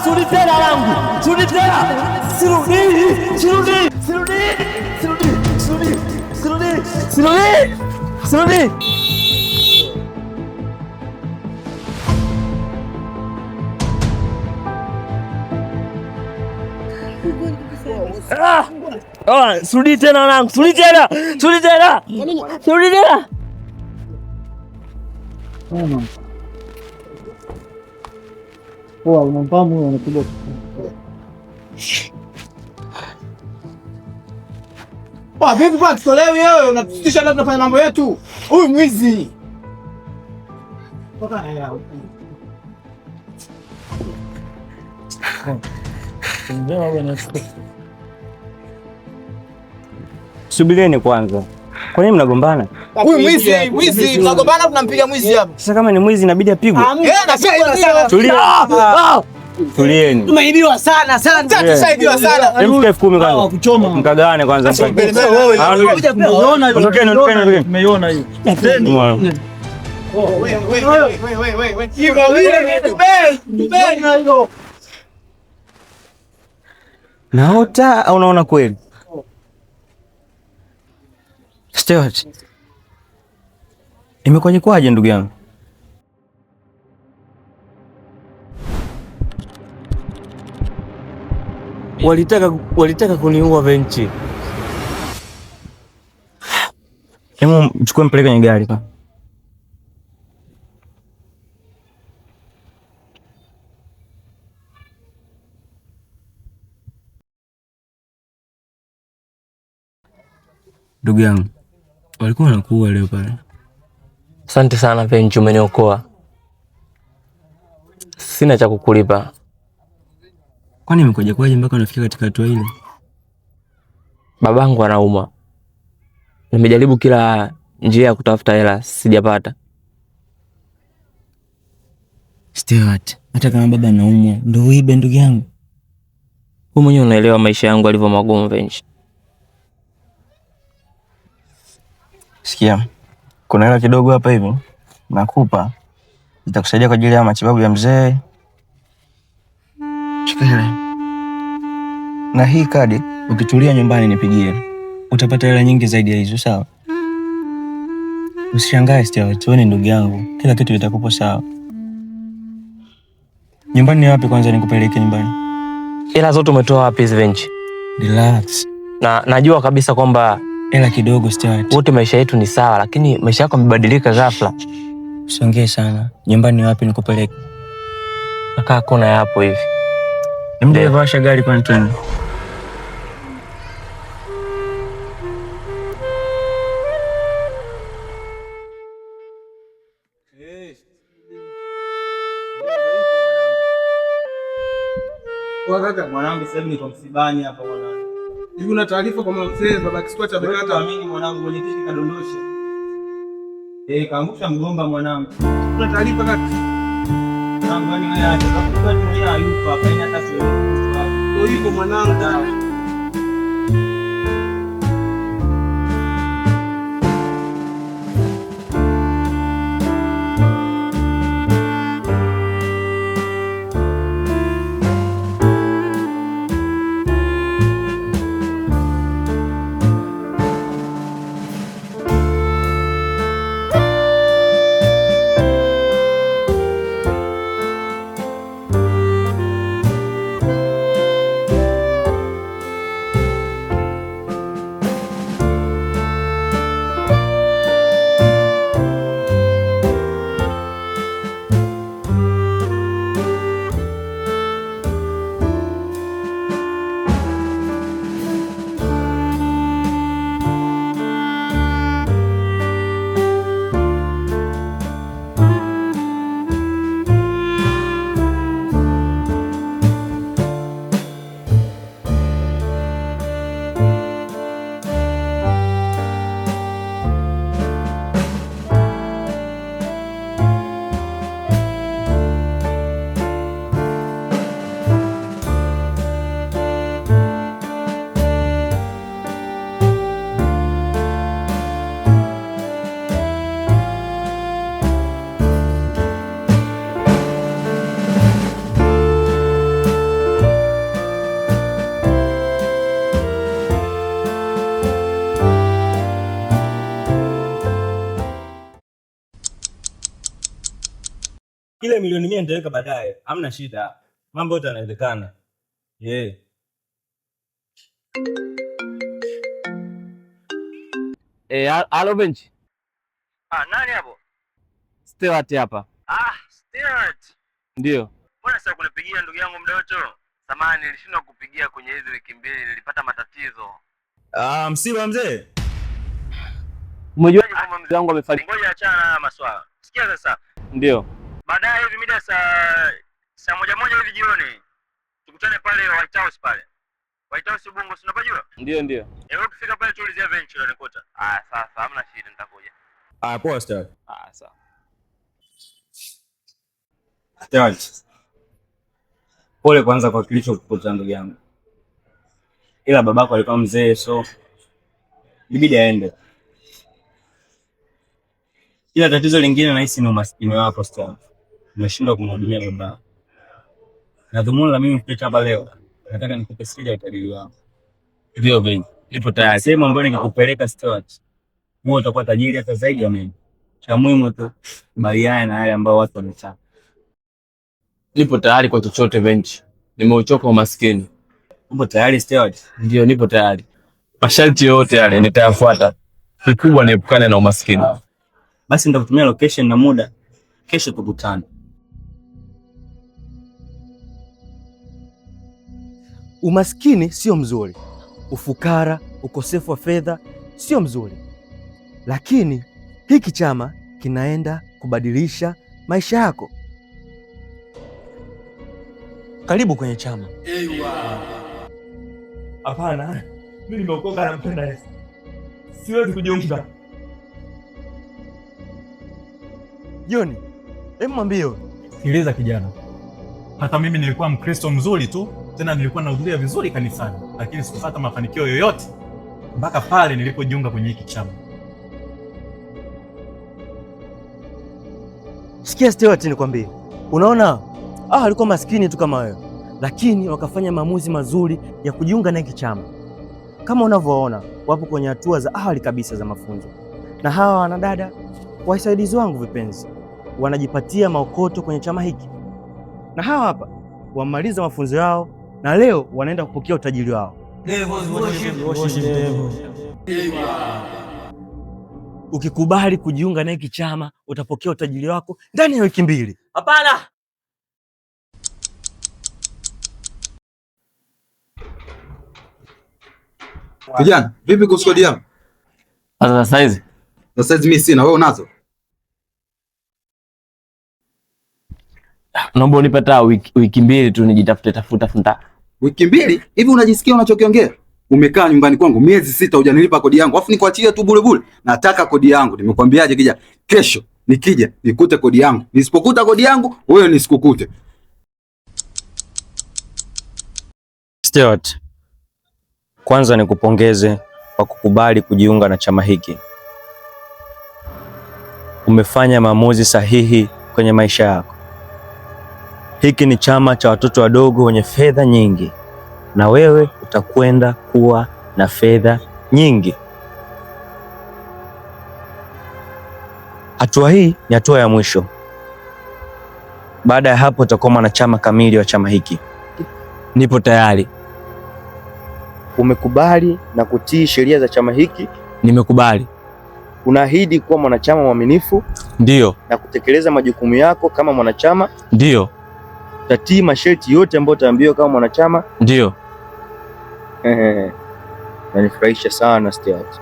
Sirudi tena langu. Sirudi tena. Sirudi. Sirudi. Sirudi. Sirudi. Sirudi. Sirudi. Sirudi. Sirudi. Sirudi tena langu. Sirudi tena. Sirudi tena. Sirudi tena. Unamfahamu anakuja vipi bwana, tutolewi wewe, unatutisha labda tunafanya mambo yetu. Huyu mwizi. Subirieni kwanza. Kwa nini mnagombana? Huyu mwizi, mnagombana tunampiga mwizi hapa. Sasa kama ni mwizi inabidi apigwe. Tulieni. Tumeibiwa sana. Tusaidiwa sana. Hebu 10,000 kwanza. Kuchoma. Mkagane kwanza. Tumeiona hii. Naota au unaona kweli? Stewart. Imekwaje ndugu yangu? Walitaka kuniua Venchi. Hebu mchukue mpeleke kwenye gari pa. Ndugu yangu, walikuwa wanakuua leo pale. Asante sana Venchi, umeniokoa. Sina cha kukulipa. Kwani imekwaje mpaka unafikia katika hatua ile? Babangu anaumwa. Nimejaribu kila njia ya kutafuta hela, sijapata. Stewart, hata kama baba anaumwa, ndio uibe ndugu yangu. Wewe mwenyewe unaelewa maisha yangu alivyo magumu Venchi. Sikia. Kuna hela kidogo hapa hivi. Nakupa. Itakusaidia kwa ajili ya matibabu ya mzee. Chukua. Na hii kadi ukitulia nyumbani nipigie. Utapata hela nyingi zaidi ya hizo, sawa? Usishangae Stewart, wewe ni ndugu yangu. Kila kitu kitakuwa sawa. Nyumbani ni wapi kwanza nikupeleke nyumbani? Hela zote umetoa wapi hizi Venchi? Relax. Na najua kabisa kwamba hela kidogo Stewart. Wote maisha yetu ni sawa, lakini maisha yako yamebadilika ghafla. Usiongee sana. Nyumbani ni wapi nikupeleke? Nakaa kona hapo hivi. Ndio washa gari kwa Antoni. Kaka mwanangu, sasa hivi niko msibani hapa mwanangu. Hivi una taarifa kwa mzee baba Kiswati amekata amini mwanangu, mwenye kiti kadondosha. Kaangusha mgomba mwanangu. Una taarifa kaka? Ngani wewe acha kwa mwenye hayupo hapa, ina hata sio. Ndio hivyo mwanangu. Ile milioni 100 nitaweka baadaye. Hamna shida. Mambo yote yanawezekana. Halo Benchi. Nani hapo? Stewart hapa. Stewart. Ndio. Mbona sasa kunipigia ndugu yangu muda wote? Samahani, nilishindwa kupigia kwenye hizo wiki mbili, nilipata matatizo. Msiba mzee. Umejuaje kama mzee wangu amefariki? Ngoja achana na maswala. Sikia sasa. Ndio. Baadaye hivi mida saa moja hivi jioni. Tukutane pale White House pale. White House Ubungo, si unapajua? Ndio. Ukifika pale tuulizia Venture unanikuta. Sasa hamna shida, nitakuja. Poa Stewart. Sawa. Stewart. Pole kwanza kwa kilichokukuta ndugu yangu. Ila babako alikuwa mzee, so ibidi aende. Ila tatizo lingine nahisi ni umaskini wako Stewart. Umeshindwa kumhudumia baba. Na dhumuni la mimi kupita hapa leo, nataka nikupe siri ya utajiri wangu. Ndio Ben, nipo tayari. Sehemu ambayo nikikupeleka Stewart, wewe utakuwa tajiri hata zaidi ya mimi. Cha muhimu tu baliana na yale ambao watu wanataka. Nipo tayari kwa chochote Benchi. Nimeuchoka umaskini. Upo tayari Stewart? Ndio, nipo tayari. Masharti yote yale nitayafuata. Kikubwa niepukane na umaskini. Basi nitakutumia location na muda. Kesho tukutane. Umaskini sio mzuri. Ufukara, ukosefu wa fedha sio mzuri. Lakini hiki chama kinaenda kubadilisha maisha yako. Karibu kwenye chama. Hapana. Mimi nimeokoka na mpenda Yesu. Siwezi kujiunga. Joni, hebu mwambie. Sikiliza kijana. Hata mimi nilikuwa Mkristo mzuri tu, tena nilikuwa nahudhuria vizuri kanisani, lakini sikupata mafanikio yoyote mpaka pale nilipojiunga kwenye hiki chama. Sikia Stewart, nikwambie. Unaona, walikuwa maskini tu kama wewe, lakini wakafanya maamuzi mazuri ya kujiunga na hiki chama. Kama unavyoona, wapo kwenye hatua za awali kabisa za mafunzo. Na hawa wanadada wasaidizi wangu vipenzi, wanajipatia maokoto kwenye chama hiki. Na hawa hapa wamaliza mafunzo yao na leo wanaenda kupokea utajiri wao. Ukikubali kujiunga na hiki chama utapokea utajiri wako ndani ya wiki 2. Hapana. Kijana, vipi kuhusu kodi yangu? Sasa hizi mimi sina, wewe unazo? Naomba unipe hata wiki 2 tu nijitafute tafuta. Wiki 2? Hivi unajisikia unachokiongea? Umekaa nyumbani kwangu miezi 6 hujanilipa kodi yangu. Alafu nikuachie tu bure. Nataka kodi yangu. Nimekwambiaje kijana? Kesho nikija nikute kodi yangu. Nisipokuta kodi yangu, wewe nisikukute. Stewart, kwanza nikupongeze kwa kukubali kujiunga na chama hiki. Umefanya maamuzi sahihi kwenye maisha yako. Hiki ni chama cha watoto wadogo wenye fedha nyingi, na wewe utakwenda kuwa na fedha nyingi. Hatua hii ni hatua ya mwisho. Baada ya hapo utakuwa mwanachama kamili wa chama hiki. Nipo tayari. Umekubali na kutii sheria za chama hiki? Nimekubali. Unaahidi kuwa mwanachama mwaminifu? Ndio. Na kutekeleza majukumu yako kama mwanachama? Ndio. Utatii masharti yote ambayo utaambiwa kama mwanachama? Ndio. Nanifurahisha sana Stewart.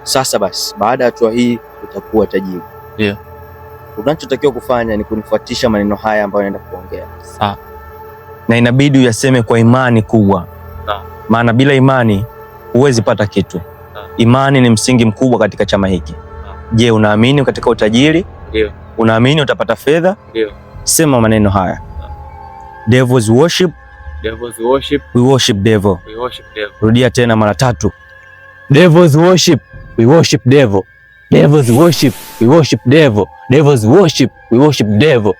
Sasa basi, baada ya hatua hii utakuwa tajiri. Ndio. Unachotakiwa kufanya ni kunifuatisha maneno haya ambayo naenda kuongea. Sawa. Na inabidi uyaseme kwa imani kubwa. Sawa. Maana bila imani huwezi pata kitu. Sawa. Imani ni msingi mkubwa katika chama hiki. Sawa. Je, unaamini katika utajiri? Ndio. Unaamini utapata fedha? Ndio. Sema maneno haya. Sawa. Devil's worship. Devil's worship. We worship devil. We worship devil. Rudia tena mara 3. Devil's worship. We worship devil. Devil's worship. We worship devil. Devil's worship. We worship devil.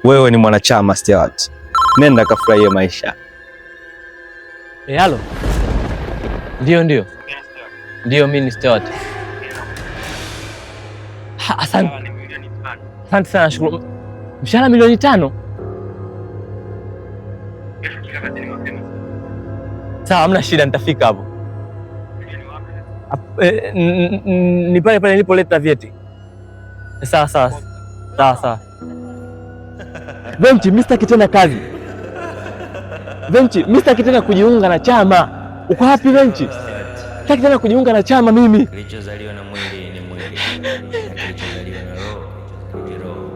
Wewe ni mwanachama Stewart. Nenda kafurahie maisha. Halo. Ndio. Ndio mimi ni Stewart. Asante. Asante sana, shukuru. Mshahara milioni 5? Sawa, hamna shida, nitafika hapo. Ni pale pale nilipoleta vyeti. Sawa sawa. Sawa sawa. Venchi, Mr. Kitena kazi. Venchi, Mr. Kitena kujiunga na chama. Uko wapi Venchi? Sitaki tena kujiunga na chama mimi. Kilichozaliwa na mwili ni mwili, na kilichozaliwa na roho ni roho.